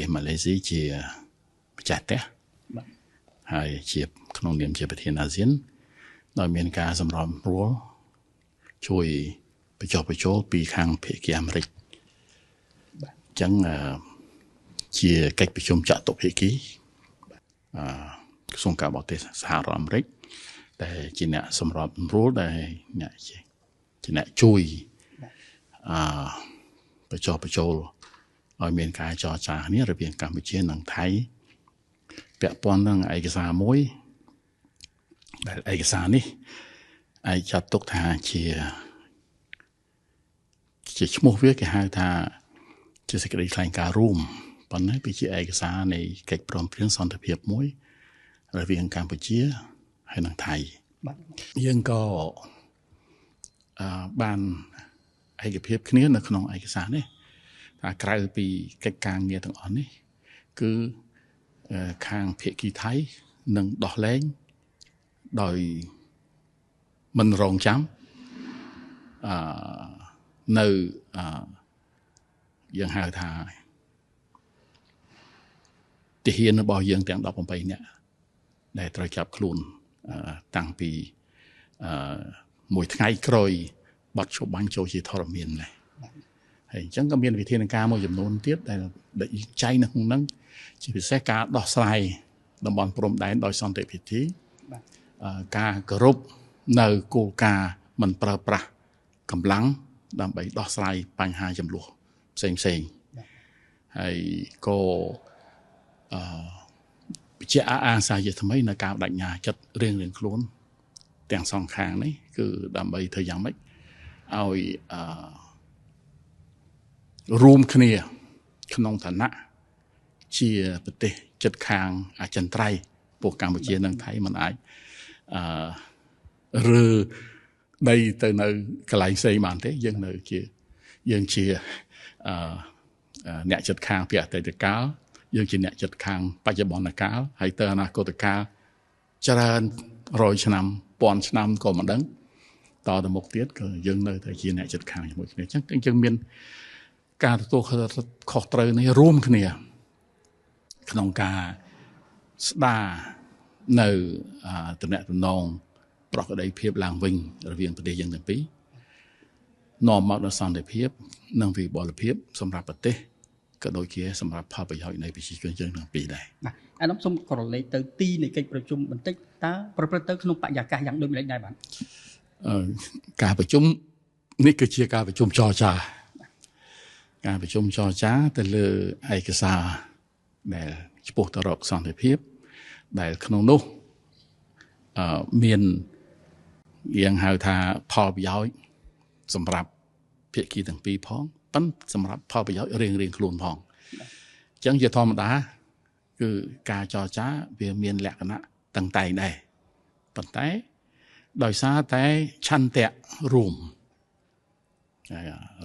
ទេសម៉ាឡេស៊ីជាម្ចាស់ផ្ទះហើយជាក្នុងនាមជាប្រធានអាស៊ានដោយមានការសម្របសម្រួលជួយបញ្ចុះបញ្ចូលពីខាងភាគីអាមេរិកអញ្ចឹងជាកិច្ចប្រជុំចតុភាគីក្រសួងការបរទេសសហរដ្ឋអាមេរិកដែលជាអ្នកសម្របសម្រួលដែលអ្នកជាអ្នកជួយបញ្ចុះបញ្ចូលឲ្យមានការចរចាគ្នារវាងកម្ពុជានិងថៃពាក់ព័ន្ធនឹងឯកសារមួយដែលឯកសារនេះឯកចាត់ទុកថាជាឈ្មោះវាគេហៅថាជាសេចក្តីថ្លែងការណ៍រួមប៉ុន្តែវាជាឯកសារនៃកិច្ចព្រមព្រៀងសន្តិភាពមួយរវាងកម្ពុជាហើយនិងថៃយើងក៏បានឯកភាពគ្នានៅក្នុងឯកសារនេះថាក្រៅពីកិច្ចការងារទាំងអស់នេះគឺខាងភាគីថៃនឹងដោះលែងដោយមិនរងចាំនៅយើងហៅថាទាហានរបស់យើងទាំង18នាក់ដែលត្រូវចាប់ខ្លួនតាំងពីមួយថ្ងៃក្រោយបាត់ឈប់បាញ់ចូលជាធរមានដែរហើយអញ្ចឹងក៏មានវិធានការមួយចំនួនទៀតដែលចែងនៅក្នុងហ្នឹងជាពិសេសការដោះស្រាយតំបន់ព្រំដែនដោយសន្តិវិធីការគោរពនៅគោលការណ៍មិនប្រើប្រាស់កម្លាំងដើម្បីដោះស្រាយបញ្ហាចំនួនផ្សេងហើយក៏ជាអាសាជាថ្មីនៅការបដិញ្ញាចិត្តរៀងខ្លួនទាំងសងខាងនេះគឺដើម្បីធ្វើយ៉ាងម៉េចឲ្យរួមគ្នាក្នុងឋានៈជាប្រទេសជិតខាងអចិន្ត្រៃយ៍ពួកកម្ពុជានិងថៃមិនអាចឬដីទៅនៅកន្លែងផ្សេងបានទេយើងជាអ្នកជិតខាងពីអតីតកាលយើងជាអ្នកជិតខាងបច្ចុប្បន្នកាលហើយទៅអនាគតកាលច្រើនរយឆ្នាំពាន់ឆ្នាំក៏មិនដឹងតទៅមុខទៀតក៏យើងនៅតែជាអ្នកជិតខាងជាមួយគ្នាអញ្ចឹងយើងមានការទទួលខុសត្រូវនេះរួមគ្នាក្នុងការស្ដារនៅតំណែងតំណងប្រកបដោយភាពឡើងវិញរវាងប្រទេសយើងទាំងពីរនាំមកដល់សន្តិភាពនិងវិបុលភាពសម្រាប់ប្រទេសក៏ដូចជាសម្រាប់ផលប្រយោជន៍នៃប្រជាជនយើងទាំងពីរដែរបាទអានោះសូមក្រឡេកទៅទីនៃកិច្ចប្រជុំបន្តិចតើប្រព្រឹត្តទៅក្នុងបរិយាកាសយ៉ាងដូចម្តេចដែរបាទការប្រជុំនេះគឺជាការប្រជុំចរចាទៅលើឯកសារដែលឆ្ពោះទៅរកសន្តិភាពដែលក្នុងនោះមានយើងហៅថាផលប្រយោជន៍សម្រាប់ភាគីទាំងពីរផងប៉ុន្តែសម្រាប់ផលប្រយោជន៍រៀងខ្លួនផងអញ្ចឹងជាធម្មតាគឺការចរចាវាមានលក្ខណៈតឹងតែងដែរប៉ុន្តែដោយសារតែឆន្ទៈរួម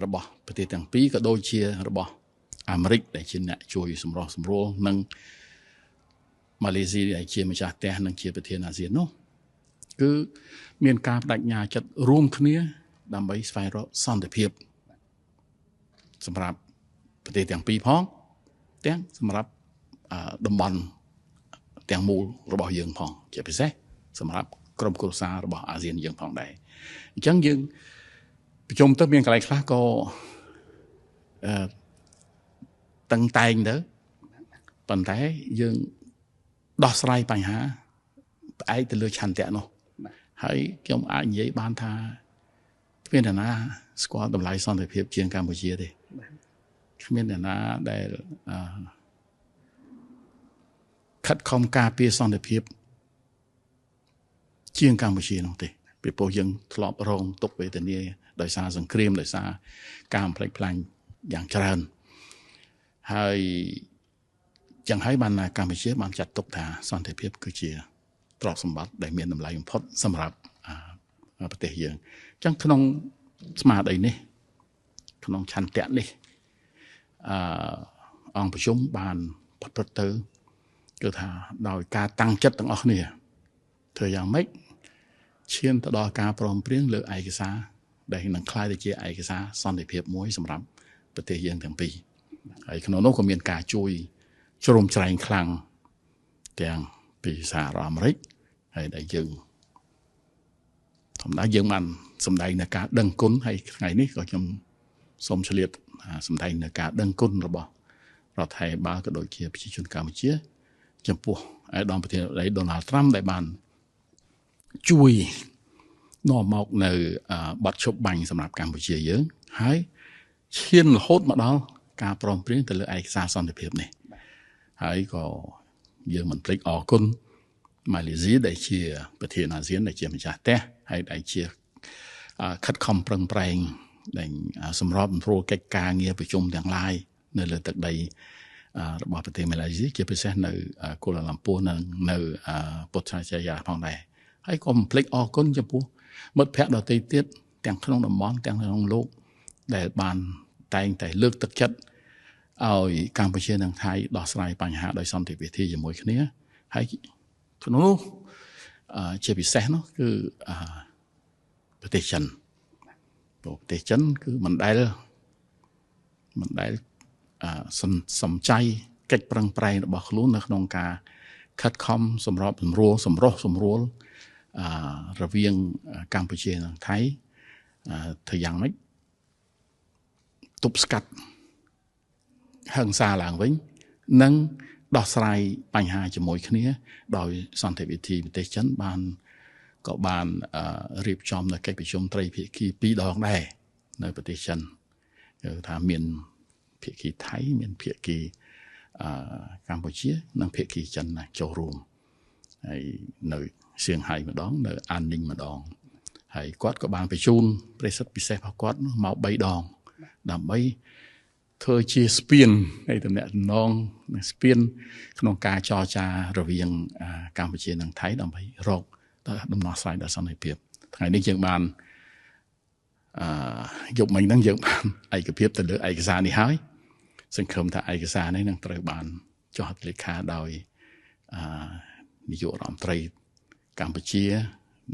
របស់ប្រទេសទាំងពីរក៏ដូចជារបស់អាមេរិកដែលជាអ្នកជួយសម្រុះសម្រួលនិងម៉ាឡេស៊ីដែលជាម្ចាស់ផ្ទះនិងជាប្រធានអាស៊ាននោះគឺមានការបដិញ្ញាចិត្តរួមគ្នាដើម្បីស្វែងរកសន្តិភាពសម្រាប់ប្រទេសទាំងពីរផងទាំងសម្រាប់តំបន់ទាំងមូលរបស់យើងផងជាពិសេសសម្រាប់ក្រុមគ្រួសាររបស់អាស៊ានយើងផងដែរអញ្ចឹងយើងប្រជុំទៅមានកន្លែងខ្លះក៏តឹងតែងទៅប៉ុន្តែយើងដោះស្រាយបញ្ហាផ្អែកទៅលើឆន្ទៈនោះហើយខ្ញុំអាចនិយាយបានថាគ្មានអ្នកណាស្គាល់តម្លៃសន្តិភាពជាងកម្ពុជាទេគ្មានអ្នកណាដែលខិតខំការពារសន្តិភាពជាងកម្ពុជានោះទេពីព្រោះយើងធ្លាប់រងទុក្ខវេទនាដោយសារសង្គ្រាមដោយសារការបំផ្លិចផ្លាញយ៉ាងច្រើនហើយចឹងហើយបានកម្ពុជាបានចាត់ទុកថាសន្តិភាពគឺជាទ្រព្យសម្បត្តិដែលមានតម្លៃបំផុតសម្រាប់ប្រទេសយើងចឹងក្នុងស្មារតីនេះក្នុងឆន្ទៈនេះអង្គប្រជុំបានប្រព្រឹត្តទៅគឺថាដោយការតាំងចិត្តទាំងអស់គ្នាធ្វើយ៉ាងម៉េចឈានទៅដល់ការព្រមព្រៀងលើឯកសារដែលនឹងក្លាយទៅជាឯកសារសន្តិភាពមួយសម្រាប់ប្រទេសយើងទាំងពីរហើយក្នុងនោះក៏មានការជួយ ជ្រុំច្រែងខ្លាំងទាំងពីសហរដ្ឋអាមេរិកហើយដែលយើងធម្មតាយើងបានសម្ដែងនៅការដឹងគុណហើយថ្ងៃនេះក៏ខ្ញុំសូមឆ្លៀតសម្ដែងនៅការដឹងគុណរបស់រដ្ឋាភិបាលក៏ដូចជាប្រជាជនកម្ពុជាចំពោះឯកឧត្តមប្រធានាធិបតី Donald Trump ដែលបានជួយនាំមកនៅបទឈប់បាញ់សម្រាប់កម្ពុជាយើងហើយឈានរហូតមកដល់ការព្រមព្រៀងទៅលើឯកសារសន្តិភាពនេះហើយក៏យើងមិនភ្លេចអរគុណម៉ាឡេស៊ីដែលជាប្រធានអាស៊ានដែលជាម្ចាស់ផ្ទះហើយដែលជាខិតខំប្រឹងប្រែងដែលសម្របសម្រួលកិច្ចការងារប្រជុំទាំងឡាយនៅលើទឹកដីរបស់ប្រទេសម៉ាឡេស៊ីជាពិសេសនៅកូឡាឡាំពួរនិងនៅពុទ្ធសាសនាផងដែរហើយក៏មិនភ្លេចអរគុណចំពោះមិត្តភ័ក្តិដទៃទៀតទាំងក្នុងតំបន់ទាំងក្នុងលោកដែលបានតែងតែលើកទឹកចិត្តឲ្យកម្ពុជានិងថៃដោះស្រាយបញ្ហាដោយសន្តិវិធីជាមួយគ្នាហើយក្នុងនោះជាពិសេសនោះគឺប្រទេសចិនប្រទេសចិនគឺមិនដែលសំចៃកិច្ចប្រឹងប្រែងរបស់ខ្លួននៅក្នុងការខិតខំសម្របសម្រួលរវាងកម្ពុជានិងថៃធ្វើយ៉ាងម៉េចទប់ស្កាត់ហិង្សាឡើងវិញនិងដោះស្រាយបញ្ហាជាមួយគ្នាដោយសន្តិវិធីប្រទេសចិនក៏បានរៀបចំនៅកិច្ចប្រជុំត្រីភាគី2ដងដែរនៅប្រទេសចិនគឺថាមានភាគីថៃមានភាគីកម្ពុជានិងភាគីចិនចូលរួមហើយនៅសៀងហៃម្ដងនៅអាននីងម្ដងហើយគាត់ក៏បានបញ្ជូនប្រិស័ទពិសេសរបស់គាត់មក3ដងដើម្បីធ្វើជាស្ពាននៃតំណែងស្ពានក្នុងការចរចារវាងកម្ពុជានិងថៃដើម្បីរកដំណោះស្រាយដល់សន្តិភាពថ្ងៃនេះយើងបានយប់មិញហ្នឹងយើងបានឯកភាពទៅលើឯកសារនេះហើយសង្ឃឹមថាឯកសារនេះនឹងត្រូវបានចុះហត្ថលេខាដោយនាយករដ្ឋមន្ត្រីកម្ពុជា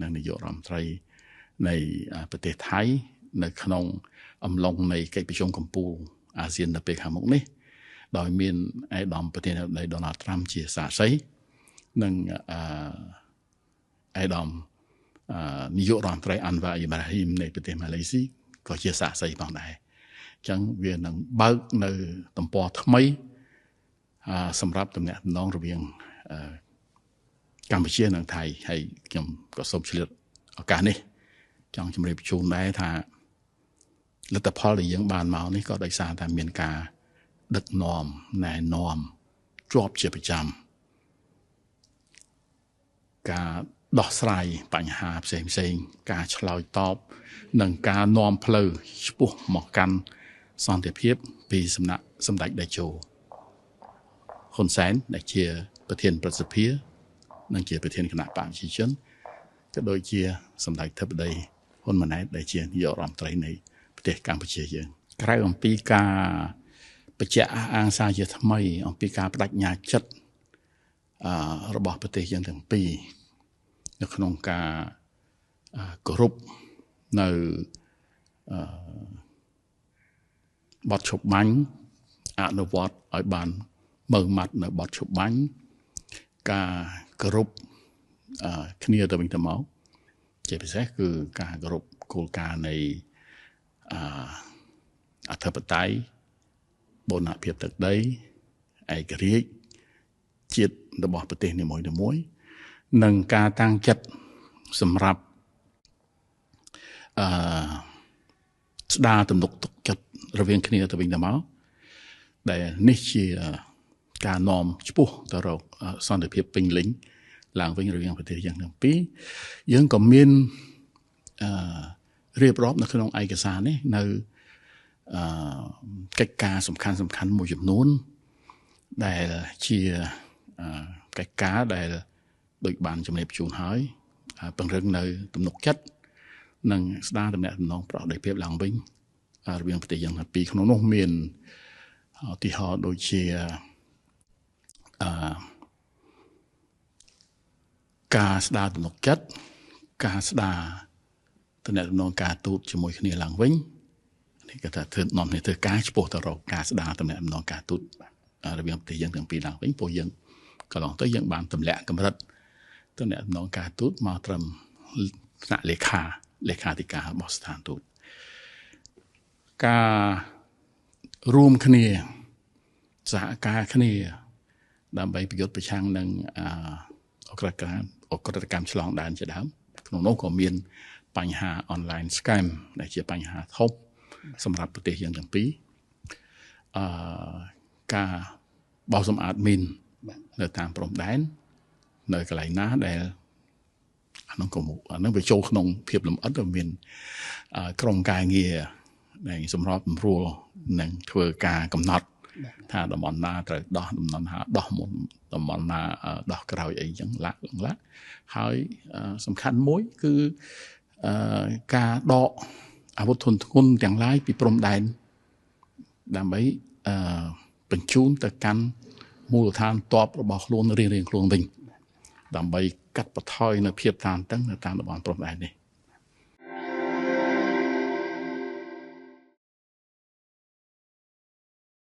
និងនាយករដ្ឋមន្ត្រីនៃប្រទេសថៃនៅក្នុងអំឡុងនៃកិច្ចប្រជុំកំពូលអាស៊ាននៅពេលខាងមុខនេះដោយមានឯកឧត្តមប្រធានាធិបតី Donald Trump ជាសាក្សីនិងឯកឧត្តមនាយករដ្ឋមន្ត្រី Anwar Ibrahim នៃប្រទេសម៉ាឡេស៊ីក៏ជាសាក្សីផងដែរអញ្ចឹងវានឹងបើកនៅទំព័រថ្មីសម្រាប់ទំនាក់ទំនងរវាងកម្ពុជានិងថៃហើយខ្ញុំក៏សូមឆ្លៀតឱកាសនេះចង់ជម្រាបជូនដែរថាលទ្ធផលដែលយើងបានមកនេះក៏ដោយសារតែមានការដឹកនាំណែនាំជាប់ជាប្រចាំការដោះស្រាយបញ្ហាផ្សេងការឆ្លើយតបនិងការនាំផ្លូវឆ្ពោះមកកាន់សន្តិភាពពីសំណាក់សម្ដេចតេជោហ៊ុនសែនដែលជាប្រធានព្រឹទ្ធសភានិងជាប្រធានគណៈបកប្រជាជនក៏ដូចជាសម្ដេចធិបតីហ៊ុនម៉ាណែតដែលជានាយករដ្ឋមន្ត្រីនៃប្រទេសកម្ពុជាយើងក្រៅអំពីការបញ្ជាក់អះអាងសារជាថ្មីអំពីការបដិញ្ញាចិត្តរបស់ប្រទេសយើងទាំងពីរនៅក្នុងការគោរពនៅបទឈប់បាញ់អនុវត្តឲ្យបានម៉ឺងម៉ាត់នៅបទឈប់បាញ់ការគោរពគ្នាទៅវិញទៅមកជាពិសេសគឺការគោរពគោលការណ៍នៃអធិបតេយ្យបូរណភាពទឹកដីឯករាជ្យជាតិរបស់ប្រទេសនីមួយៗនិងការតាំងចិត្តសម្រាប់ស្ដារទំនុកទុកចិត្តរវាងគ្នាទៅវិញទៅមកដែលនេះជាការនាំឆ្ពោះទៅរកសន្តិភាពពេញលេញឡើងវិញរវាងប្រទេសយើងទាំងពីរយើងក៏មានរៀបរាប់នៅក្នុងឯកសារនេះនៅកិច្ចការសំខាន់មួយចំនួនដែលជាកិច្ចការដែលដូចបានជំរាបជូនហើយពង្រឹងនៅទំនុកចិត្តនិងស្ដារទំនាក់ទំនងប្រកបដោយភាពឡើងវិញរវាងប្រទេសយើងទាំងពីរក្នុងនោះមានឧទាហរណ៍ដូចជាការស្ដារទំនុកចិត្តការស្ដារទំនាក់ទំនងការទូតជាមួយគ្នាឡើងវិញនេះគេថាធ្វើនាំគ្នាធ្វើការឆ្ពោះទៅរកការស្ដារទំនាក់ទំនងការទូត រវាងប្រទេសយើងទាំងពីរឡើងវិញព្រោះយើងកន្លងទៅយើងបានទម្លាក់កម្រិតទៅអ្នកដំណងការទូតមកត្រឹមថ្នាក់លេខាធិការរបស់ស្ថានទូតការរួមគ្នាសហការគ្នាដើម្បីប្រយុទ្ធប្រឆាំងនឹងអក្រិតកម្មឆ្លងដែនជាដើមក្នុងនោះក៏មានបញ្ហា online scam ដែលជាបញ្ហាធំសម្រាប់ប្រទេសយើងទាំងពីរការបោសសម្អាតមីននៅតាមព្រំដែននៅកន្លែងណាដែលអានោះវាចូលក្នុងភាពលម្អិតមានក្រុមការងារដែលសម្របសម្រួលនឹងធ្វើការកំណត់ថាតំបន់ណាត្រូវដោះតំបន់ណាដោះមុនតំបន់ណាដោះក្រោយអីចឹងឡាក់ហើយសំខាន់មួយគឺការដកអាវុធធនធ្ងន់ទាំងឡាយពីព្រំដែនដើម្បីបញ្ជូនទៅកាន់មូលដ្ឋានទ័ពរបស់ខ្លួនរៀងៗខ្លួនវិញដើម្បីកាត់បន្ថយនៅភាពតានតឹងនៅតាមតំបន់ព្រំដែននេះ